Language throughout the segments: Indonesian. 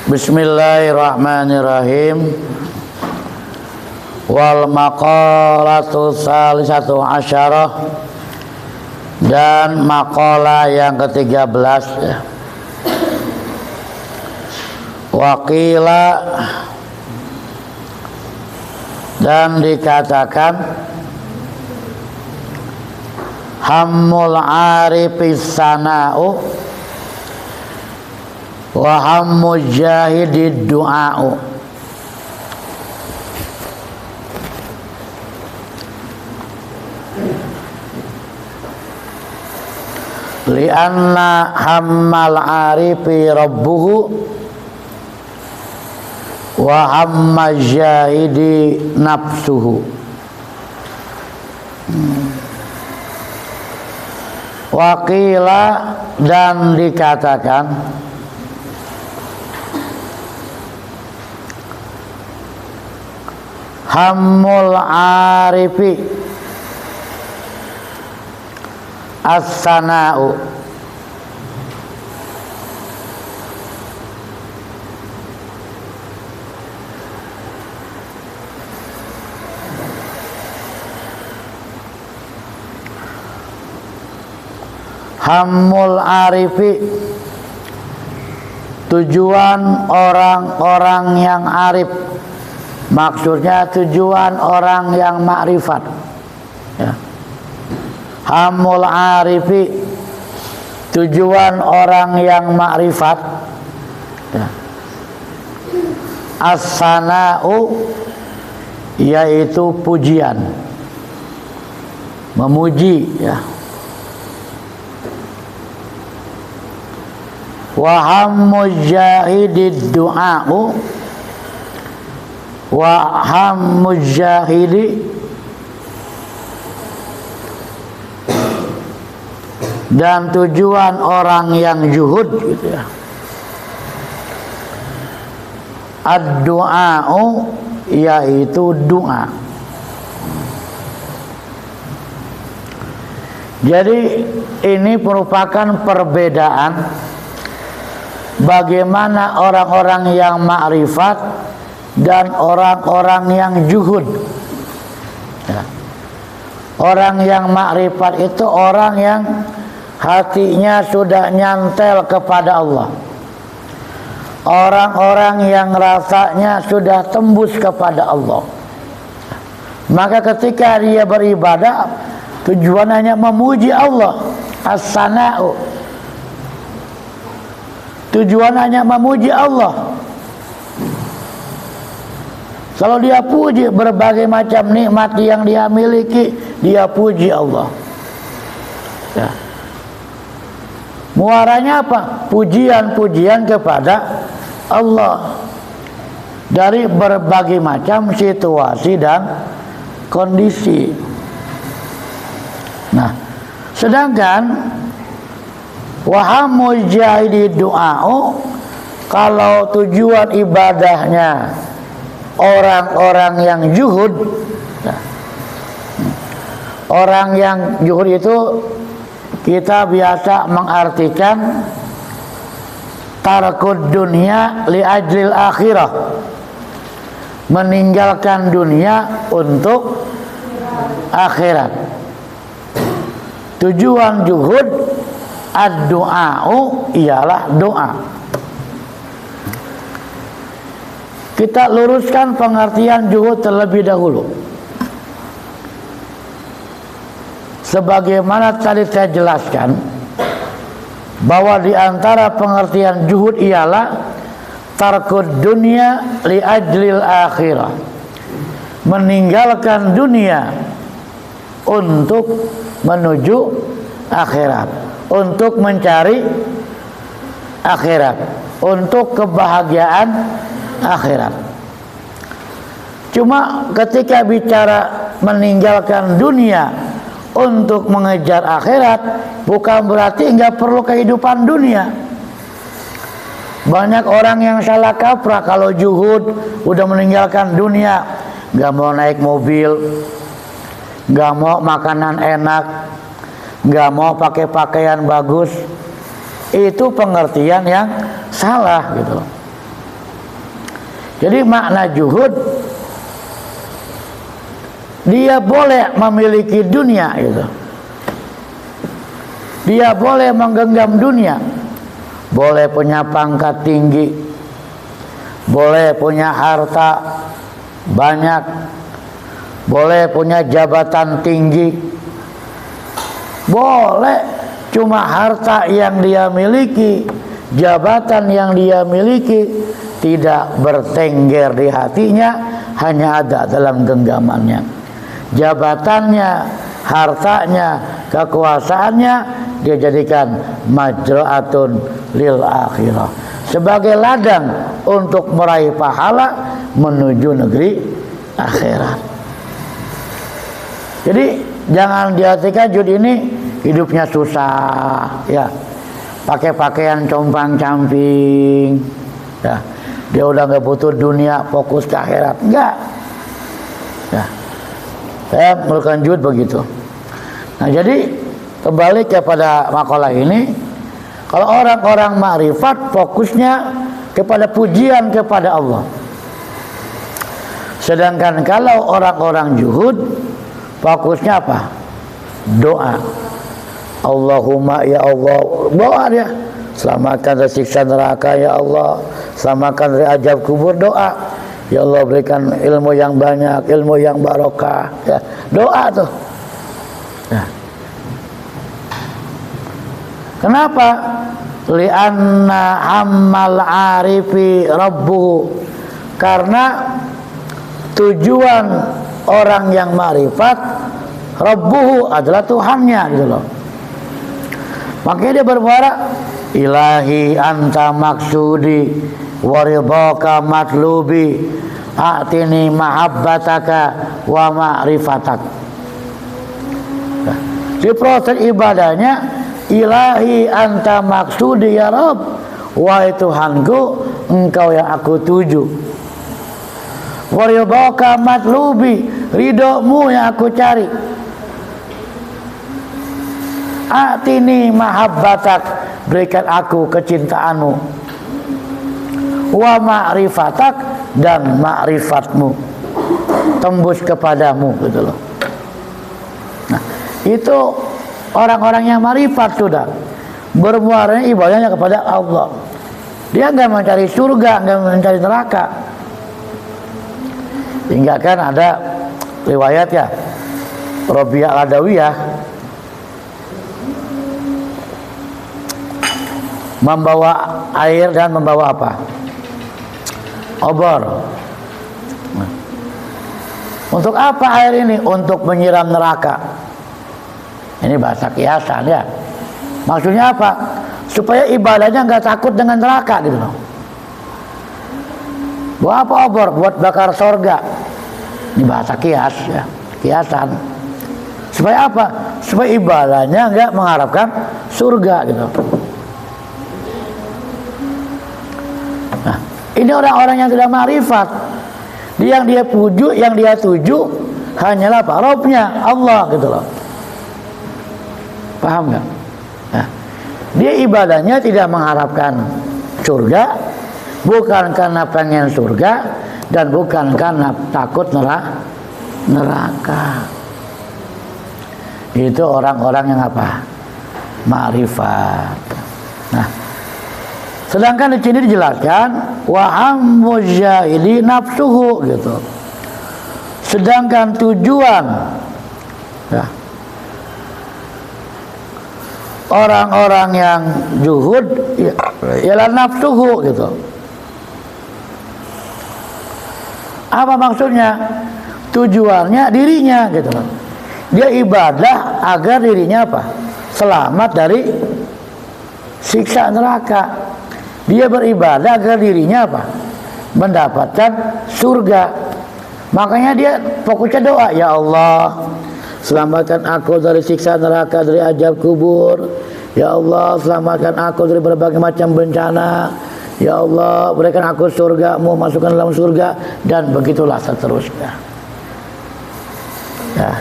Bismillahirrahmanirrahim. Wal maqalatu salisatu asyarah, dan maqalah yang ke-13 ya. Waqila, dan dikatakan hammul arifis sana'u wa hammul jahidid du'a'u. Lianna hammal arifi rabbuhu wa hammal jahidi nafsuhu. Waqila, dan dikatakan hammul arifi as-sana'u hammul arifi, tujuan orang-orang yang arif, maksudnya tujuan orang yang makrifat ya. Hammul arifi, tujuan orang yang makrifat ya. As-sana'u, yaitu pujian, memuji ya. Wa hammul jahidid du'a'u, wa hammul jahidi, dan tujuan orang yang juhud gitu ya. Ad-du'a'u, yaitu doa. Jadi ini merupakan perbedaan bagaimana orang-orang yang ma'rifat dan orang-orang yang juhud ya. Orang yang ma'rifat itu orang yang hatinya sudah nyantel kepada Allah, orang-orang yang rasanya sudah tembus kepada Allah. Maka ketika dia beribadah, tujuannya memuji Allah. As-sana'u, tujuannya memuji Allah. Kalau dia puji berbagai macam nikmat yang dia miliki, dia puji Allah ya. Muaranya apa? Pujian-pujian kepada Allah dari berbagai macam situasi dan kondisi. Nah, sedangkan wahamul jahidi du'a'u, kalau tujuan ibadahnya orang-orang yang juhud ya. Orang yang juhud itu kita biasa mengartikan tarkud dunia li ajlil akhirah, meninggalkan dunia untuk akhirat. Tujuan juhud ad-du'a'u ialah doa. Kita luruskan pengertian juhud terlebih dahulu. Sebagaimana tadi saya jelaskan bahwa di antara pengertian juhud ialah tarkud dunia li ajlil akhirah, meninggalkan dunia untuk menuju akhirat, untuk mencari akhirat, untuk kebahagiaan akhirat. Cuma ketika bicara meninggalkan dunia untuk mengejar akhirat, bukan berarti nggak perlu kehidupan dunia. Banyak orang yang salah kaprah kalau juhud udah meninggalkan dunia, nggak mau naik mobil, nggak mau makanan enak, nggak mau pakai pakaian bagus. Itu pengertian yang salah gitu. Jadi makna juhud, dia boleh memiliki dunia gitu. Dia boleh menggenggam dunia, boleh punya pangkat tinggi, boleh punya harta banyak, boleh punya jabatan tinggi, boleh. Cuma harta yang dia miliki, jabatan yang dia miliki tidak bertengger di hatinya, hanya ada dalam genggamannya. Jabatannya, hartanya, kekuasaannya dia jadikan majra'atun lil akhirah, sebagai ladang untuk meraih pahala menuju negeri akhirat. Jadi jangan diartikan juhud ini hidupnya susah, ya, pakai pakaian compang-camping, ya, dia udah nggak butuh dunia, fokus ke akhirat, enggak. Ya, saya melakukan juhud begitu. Nah, jadi kembali kepada makalah ini, kalau orang-orang makrifat fokusnya kepada pujian kepada Allah, sedangkan kalau orang-orang juhud fokusnya apa? Doa. Allahumma ya Allah, doa dia, selamatkan dari siksa neraka ya Allah, selamatkan dari azab kubur, doa. Ya Allah berikan ilmu yang banyak, ilmu yang barokah, ya, doa tuh. Ya. Kenapa? Li'anna ammal arifi rabbuhu, karena tujuan orang yang ma'rifat rabbuhu adalah Tuhannya gitu loh. Makanya dia bermuara, ilahi anta maksudi waridhaka matlubi a'tini mahabbataka wa ma'rifatak. Di proses ibadahnya, ilahi anta maksudi ya Rabb, wahai Tuhanku, engkau yang aku tuju. Waridhaka matlubi, ridhomu yang aku cari. Atini mahabbatak, berikan aku kecintaanmu. Wa ma'rifatak, dan ma'rifatmu, tembus kepadamu gitu loh. Nah, itu orang-orang yang ma'rifat sudah bermuara ibadahnya kepada Allah. Dia enggak mencari surga, enggak mencari neraka. Hingga kan ada riwayat ya, Rabi'ah Al-Adawiyah membawa air dan membawa apa? Obor. Untuk apa air ini? Untuk menyiram neraka. Ini bahasa kiasan ya. Maksudnya apa? Supaya ibadahnya nggak takut dengan neraka gitu loh. Buat apa obor? Buat bakar sorga. Ini bahasa kias ya, kiasan. Supaya apa? Supaya ibadahnya nggak mengharapkan surga gitu. Nah, ini orang-orang yang tidak ma'rifat. Yang dia puju, yang dia tuju hanyalah apa? Rabbnya, Allah gitu loh. Paham nggak? Nah, dia ibadahnya tidak mengharapkan surga, bukan karena pengen surga, dan bukan karena takut neraka. Itu orang-orang yang apa? Ma'rifat. Nah, sedangkan di sini dijelaskan wa hammuz jahili nafsuhu gitu. Sedangkan tujuan ya, orang-orang yang juhud ya, ialah nafsuhu gitu. Apa maksudnya? Tujuannya dirinya gitu loh. Dia ibadah agar dirinya apa? Selamat dari siksa neraka. Dia beribadah agar dirinya apa? Mendapatkan surga. Makanya dia fokusnya doa, ya Allah, selamatkan aku dari siksa neraka, dari azab kubur. Ya Allah, selamatkan aku dari berbagai macam bencana. Ya Allah, berikan aku surga-Mu, masukkan dalam surga, dan begitulah seterusnya. Ya,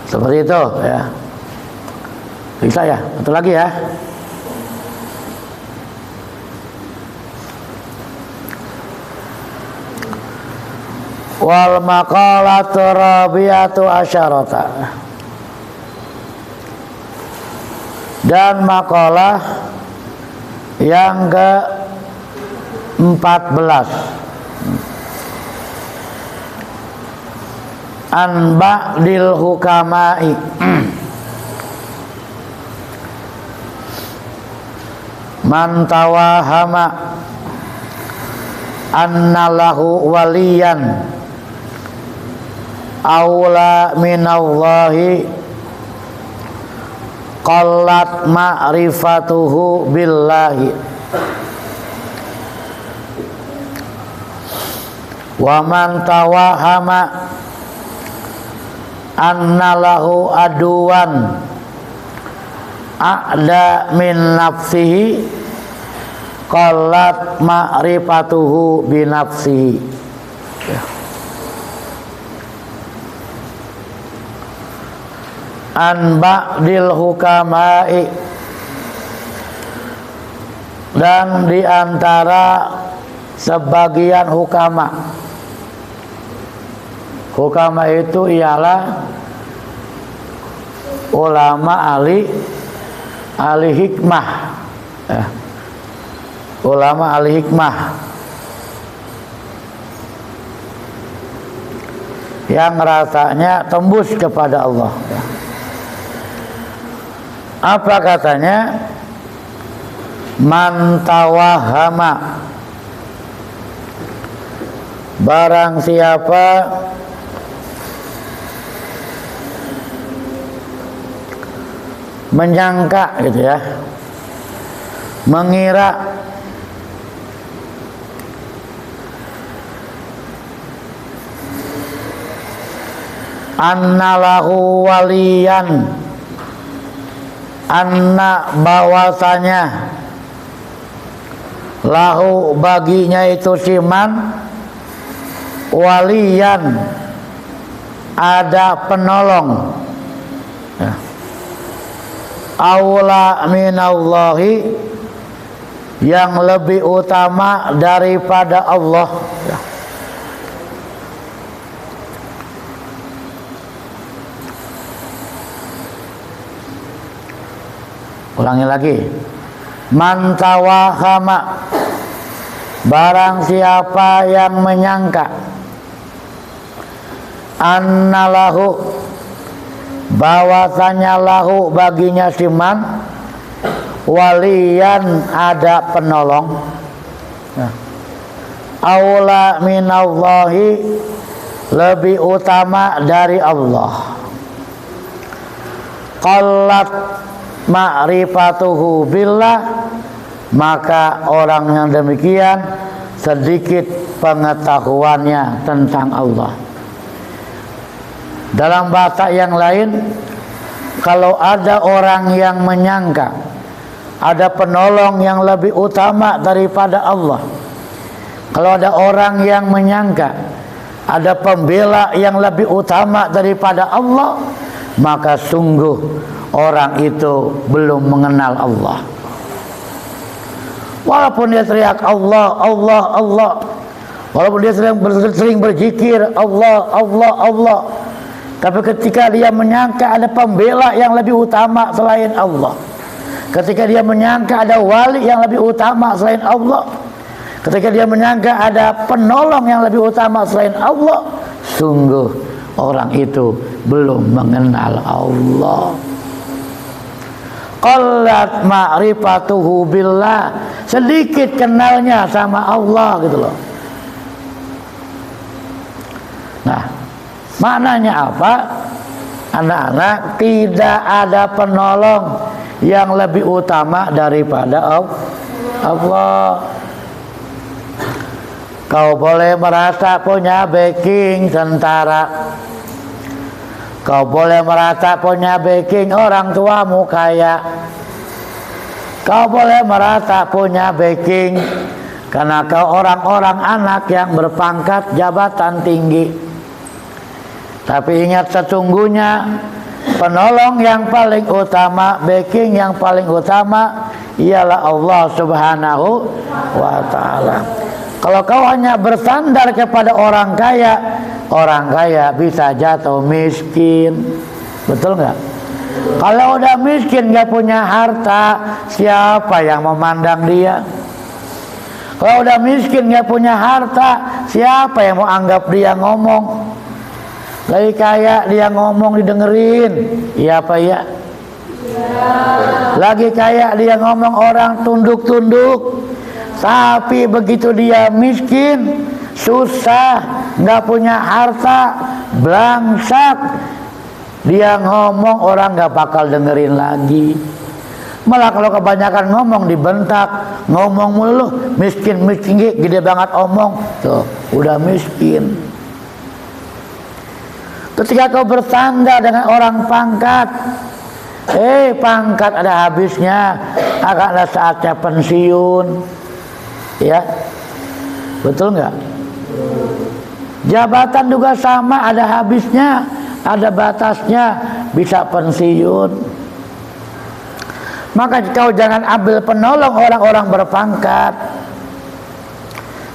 seperti itu ya. Bisa ya? Satu lagi ya. Wal maqalatu rabi'atu asyarata. Dan makalah yang ke-14, an ba'dil hukama'i man tawahama anna lahu waliyan aula minallahi qallat ma'rifatuhu billahi wa man tawahama anna lahu aduwan a'da min nafsihi qallat ma'rifatuhu binafsihi. An ba'dil hukama'i, dan diantara sebagian hukama. Hukama itu ialah ulama ahli hikmah, ulama ahli hikmah yang rasanya tembus kepada Allah. Apa katanya? Man tawahama, barang siapa menyangka gitu ya, mengira annalahu waliyan, anna bahwasanya lahu baginya itu siman waliyan ada penolong ya. Aula minallahi, yang lebih utama daripada Allah ya. Ulangi lagi. Man tawahama, barang siapa yang menyangka annalahu, bahwasanya lahu baginya siman waliyan ada penolong ya. Aula minallahi, lebih utama dari Allah. Qallat ma'rifatuhu billah, maka orang yang demikian sedikit pengetahuannya tentang Allah. Dalam bahasa yang lain, kalau ada orang yang menyangka ada penolong yang lebih utama daripada Allah, kalau ada orang yang menyangka ada pembela yang lebih utama daripada Allah, maka sungguh orang itu belum mengenal Allah. Walaupun dia teriak Allah, Allah, Allah, walaupun dia sering berzikir Allah, Allah, Allah, tapi ketika dia menyangka ada pembela yang lebih utama selain Allah, ketika dia menyangka ada wali yang lebih utama selain Allah, ketika dia menyangka ada penolong yang lebih utama selain Allah, sungguh orang itu belum mengenal Allah. Qallat ma'rifatuhu billah, sedikit kenalnya sama Allah gitu loh. Nah, maknanya apa? Anak-anak, tidak ada penolong yang lebih utama daripada Allah. Kau boleh merasa punya backing tentara, kau boleh merasa punya backing orang tuamu kaya, kau boleh merasa punya backing karena kau orang-orang anak yang berpangkat jabatan tinggi. Tapi ingat, sesungguhnya penolong yang paling utama, backing yang paling utama ialah Allah Subhanahu wa ta'ala. Kalau kau hanya bersandar kepada orang kaya bisa jatuh miskin. Betul nggak? Kalau udah miskin nggak punya harta, siapa yang memandang dia? Kalau udah miskin nggak punya harta, siapa yang mau anggap dia ngomong? Lagi kaya dia ngomong didengerin, iya apa ya? Lagi kaya dia ngomong orang tunduk-tunduk. Tapi begitu dia miskin, susah, nggak punya harta, blangsak, dia ngomong orang nggak bakal dengerin lagi. Malah kalau kebanyakan ngomong dibentak, ngomong mulu, miskin gede banget omong, tuh udah miskin. Ketika kau bersandar dengan orang pangkat, pangkat ada habisnya, agaklah saatnya pensiun. Ya, betul nggak? Jabatan juga sama, ada habisnya, ada batasnya, bisa pensiun. Maka kau jangan ambil penolong orang-orang berpangkat,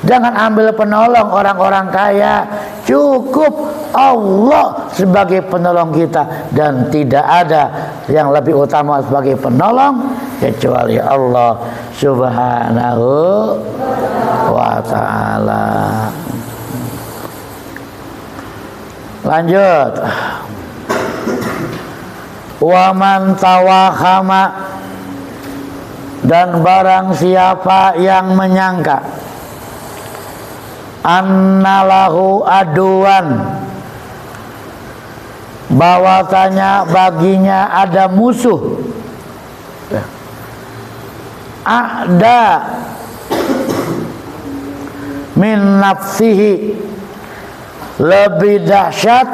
jangan ambil penolong orang-orang kaya. Cukup Allah sebagai penolong kita, dan tidak ada yang lebih utama sebagai penolong kecuali Allah Subhanahu wa ta'ala. Lanjut. Wa man tawahama, dan barang siapa yang menyangka annalahu aduan, bahwasanya baginya ada musuh, ada min nafsihi, lebih dahsyat,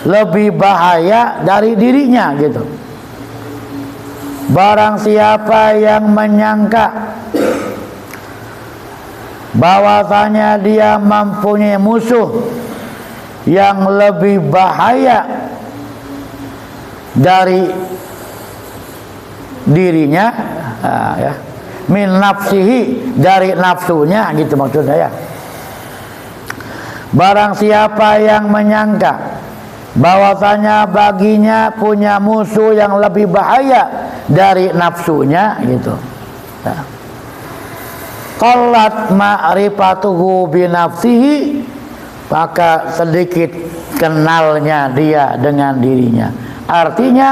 lebih bahaya dari dirinya gitu. Barang siapa yang menyangka bahwasanya dia mempunyai musuh yang lebih bahaya dari dirinya, ya, min nafsihi, dari nafsunya gitu maksudnya ya. Barang siapa yang menyangka bahwasanya baginya punya musuh yang lebih bahaya dari nafsunya gitu, ya. Qallat ma'rifatuhu binafsihi, maka sedikit kenalnya dia dengan dirinya. Artinya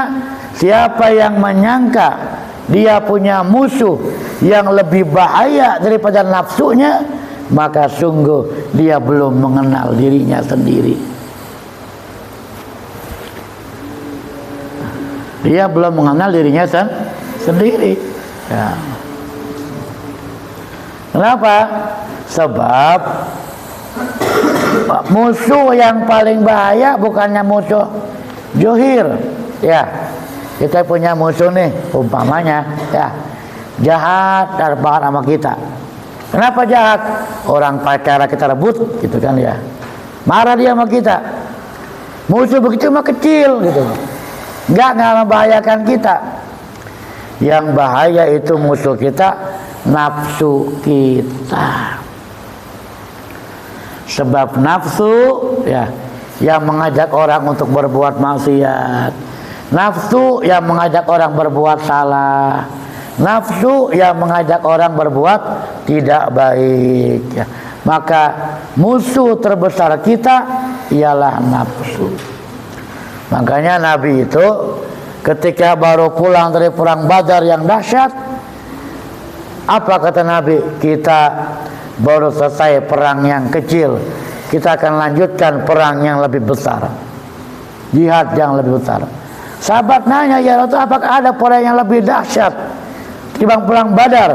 siapa yang menyangka dia punya musuh yang lebih bahaya daripada nafsunya, maka sungguh dia belum mengenal dirinya sendiri. Dia belum mengenal dirinya sendiri, ya. Kenapa? Sebab musuh yang paling bahaya bukannya musuh johir, ya. Kita punya musuh nih, umpamanya, ya, jahat dan banget sama kita. Kenapa jahat? Orang pacara kita rebut, gitu kan ya. Marah dia sama kita. Musuh begitu mah kecil, gitu. Nggak membahayakan kita. Yang bahaya itu musuh kita, nafsu kita. Sebab nafsu, ya, yang mengajak orang untuk berbuat maksiat. Nafsu yang mengajak orang berbuat salah. Nafsu yang mengajak orang berbuat tidak baik, ya. Maka musuh terbesar kita ialah nafsu. Makanya Nabi itu ketika baru pulang dari perang Badar yang dahsyat, apa kata Nabi? Kita baru selesai perang yang kecil, kita akan lanjutkan perang yang lebih besar, jihad yang lebih besar. Sahabat nanya, ya Rasul, apakah ada perang yang lebih dahsyat dibanding perang Badar?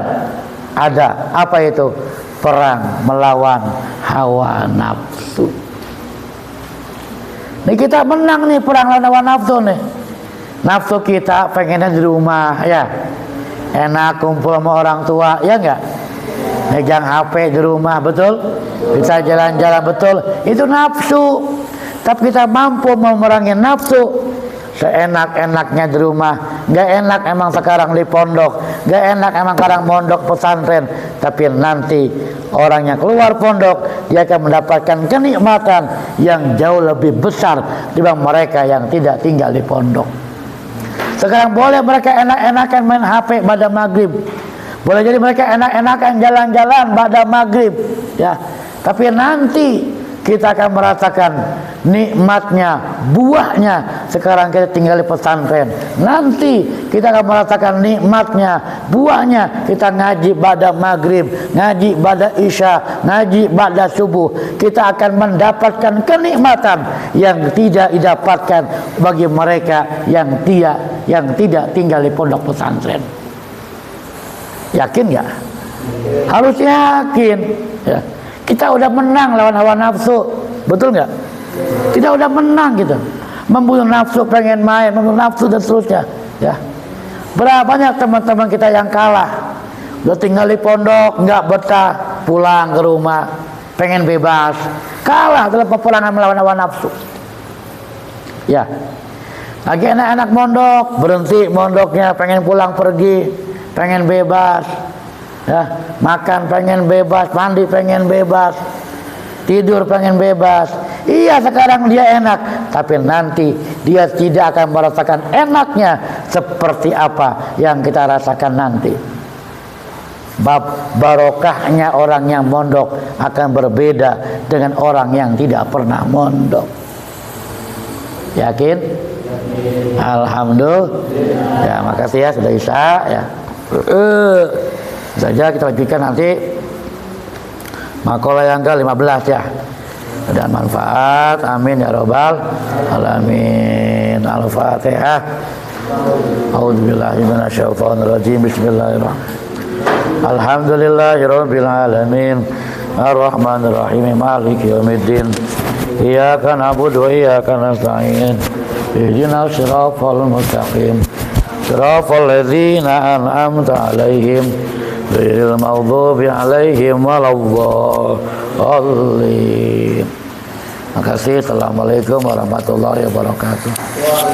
Ada. Apa itu? Perang melawan hawa nafsu. Nih kita menang nih perang lawan hawa nafsu nih. Nafsu kita pengennya di rumah, ya, enak kumpul sama orang tua, ya enggak? Megang HP di rumah, betul? Bisa jalan-jalan, betul? Itu nafsu. Tapi kita mampu memerangi nafsu, seenak-enaknya di rumah. Gak enak emang sekarang di pondok, gak enak emang sekarang mondok pesantren. Tapi nanti orang yang keluar pondok, dia akan mendapatkan kenikmatan yang jauh lebih besar dibanding mereka yang tidak tinggal di pondok. Sekarang boleh mereka enak-enakan main HP pada maghrib, boleh jadi mereka enak-enakan jalan-jalan pada maghrib, ya. Tapi nanti kita akan merasakan nikmatnya, buahnya. Sekarang kita tinggal di pesantren, nanti kita akan merasakan nikmatnya, buahnya. Kita ngaji pada maghrib, ngaji pada isya, ngaji pada subuh. Kita akan mendapatkan kenikmatan yang tidak didapatkan bagi mereka yang tidak tinggal di pondok pesantren. Yakin nggak? Harus yakin, ya. Kita udah menang lawan hawa nafsu, betul nggak? Kita udah menang gitu, membunuh nafsu, pengen main, membunuh nafsu dan seterusnya, ya. Berapa banyak teman-teman kita yang kalah, udah tinggal di pondok, nggak betah, pulang ke rumah, pengen bebas, kalah dalam peperangan melawan hawa nafsu, ya. Lagi anak-anak mondok, berhenti mondoknya, pengen pulang pergi, pengen bebas, ya, makan pengen bebas, mandi pengen bebas, tidur pengen bebas. Iya, sekarang dia enak, tapi nanti dia tidak akan merasakan enaknya seperti apa yang kita rasakan nanti. Bab barokahnya orang yang mondok akan berbeda dengan orang yang tidak pernah mondok. Yakin? Alhamdulillah. Ya, makasih ya, sudah isya ya. Saja kita lanjutkan nanti makalah yang ke-15 ya. Dan manfaat, amin ya robbal alamin. Al-Fatihah. A'udzubillahi minasyaitonirrajim. Bismillahirrahmanirrahim. Alhamdulillahirabbil alamin. Arrahmanirrahim. Maliki yaumiddin. Iyyaka na'budu wa iyyaka nasta'in. Ihdinas siratal mustaqim. Siratal ladzina an'amta 'alaihim ghairil maghdubi 'alaihim waladdallin. Makasih. Assalamualaikum warahmatullahi wabarakatuh.